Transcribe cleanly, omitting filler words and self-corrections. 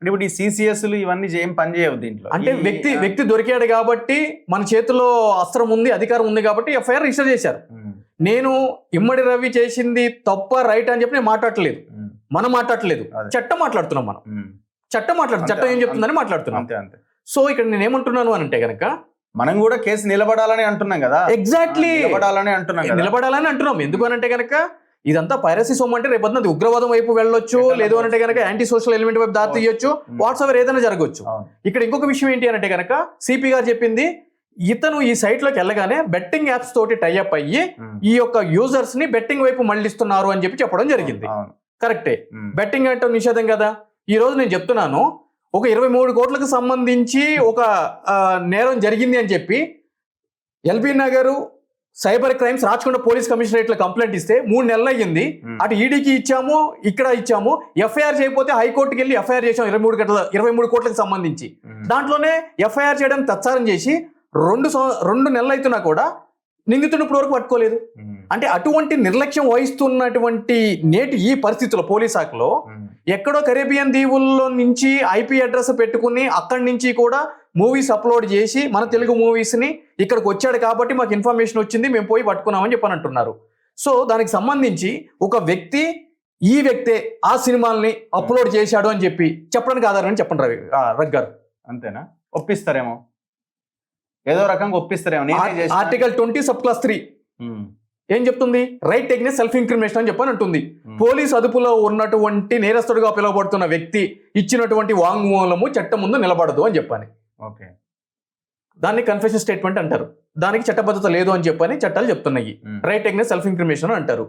అంటే ఇప్పుడు ఈ సిసిఎస్లు ఇవన్నీ ఏం పని చేయవు దీంట్లో. అంటే వ్యక్తి దొరికాడు కాబట్టి మన చేతిలో అస్త్రం ఉంది, అధికారం ఉంది కాబట్టి ఎఫ్ఐఆర్ రిజిస్టర్ చేశారు. నేను ఇమ్మడి రవి చేసింది తప్ప రైట్ అని చెప్పి నేను మాట్లాడట్లేదు, మనం మాట్లాడట్లేదు, చట్టం మాట్లాడుతున్నాం. మనం చట్టం ఏం చెప్తుందని మాట్లాడుతున్నాం. సో ఇక్కడ నేను ఏమంటున్నాను అని అంటే కనుక మనం కూడా కేసు నిలబడాలని అంటున్నాం కదా. ఎగ్జాక్ట్లీ నిలబడాలని అంటున్నాం. ఎందుకు అని అంటే కనుక ఇదంతా పైరసీ సొమ్ము అంటే రేపు అది ఉగ్రవాదం వైపు వెళ్ళొచ్చు, లేదు అని అంటే కనుక యాంటీ సోషల్ ఎలిమెంట్ వైపు దారి తీయొచ్చు, వాట్సాప్ ఏదైనా జరగవచ్చు. ఇక్కడ ఇంకొక విషయం ఏంటి అని అంటే కనుక సిపి గారు చెప్పింది, ఇతను ఈ సైట్ లోకి వెళ్ళగానే బెట్టింగ్ యాప్స్ తోటి టైఅప్ అయ్యి ఈ యొక్క యూజర్స్ ని బెట్టింగ్ వైపు మళ్ళిస్తున్నారు అని చెప్పి చెప్పడం జరిగింది. కరెక్టే, బెట్టింగ్ అంటే నిషేధం కదా. ఈ రోజు నేను చెప్తున్నాను, ఒక 23 కోట్లకు సంబంధించి ఒక నేరం జరిగింది అని చెప్పి LB Nagar cyber crimes Rachakonda police commissionerate లో కంప్లైంట్ ఇస్తే 3 నెలలు అయ్యింది. అటు ఈడీకి ఇచ్చాము, ఇక్కడ ఇచ్చాము. ఎఫ్ఐఆర్ చేయకపోతే హైకోర్టుకి వెళ్ళి ఎఫ్ఐఆర్ చేసాం 23 కోట్లకు సంబంధించి. దాంట్లోనే ఎఫ్ఐఆర్ చేయడానికి తత్సారం చేసి 2 నెలలు అవుతున్నా కూడా నిందితుడిని ఇప్పుడు వరకు పట్టుకోలేదు. అంటే అటువంటి నిర్లక్ష్యం వహిస్తున్నటువంటి నేటి ఈ పరిస్థితుల్లో పోలీస్ శాఖలో ఎక్కడో కరేబియన్ దీవుల్లో నుంచి ఐపీ అడ్రస్ పెట్టుకుని అక్కడి నుంచి కూడా మూవీస్ అప్లోడ్ చేసి మన తెలుగు మూవీస్ ని ఇక్కడికి వచ్చాడు కాబట్టి మాకు ఇన్ఫర్మేషన్ వచ్చింది, మేము పోయి పట్టుకున్నామని చెప్పని అంటున్నారు. సో దానికి సంబంధించి ఒక వ్యక్తి ఈ వ్యక్తే ఆ సినిమాల్ని అప్లోడ్ చేశాడు అని చెప్పి చెప్పడానికి ఆధారం అని చెప్పండి రవి గారు. అంతేనా? ఒప్పిస్తారేమో, ఏదో రకంగా ఒప్పిస్తారేమో. ఆర్టికల్ 20 సబ్-క్లాస్ 3 ఏం చెప్తుంది? రైట్ టేకింగ్ సెల్ఫ్ ఇంక్రిమినేషన్ అని చెప్పని అంటుంది. పోలీస్ అదుపులో ఉన్నటువంటి నేరస్తుడిగా పిలువబడుతున్న వ్యక్తి ఇచ్చినటువంటి వాంగ్మూలము చట్టం ముందు నిలబడదు అని చెప్పని. ఓకే, దాన్ని కన్ఫెషన్ స్టేట్మెంట్ అంటారు. దానికి చట్టబద్ధత లేదు అని చెప్పని చట్టాలు చెప్తున్నాయి. రైట్ టేకింగ్ సెల్ఫ్ ఇంక్రిమినేషన్ అంటారు.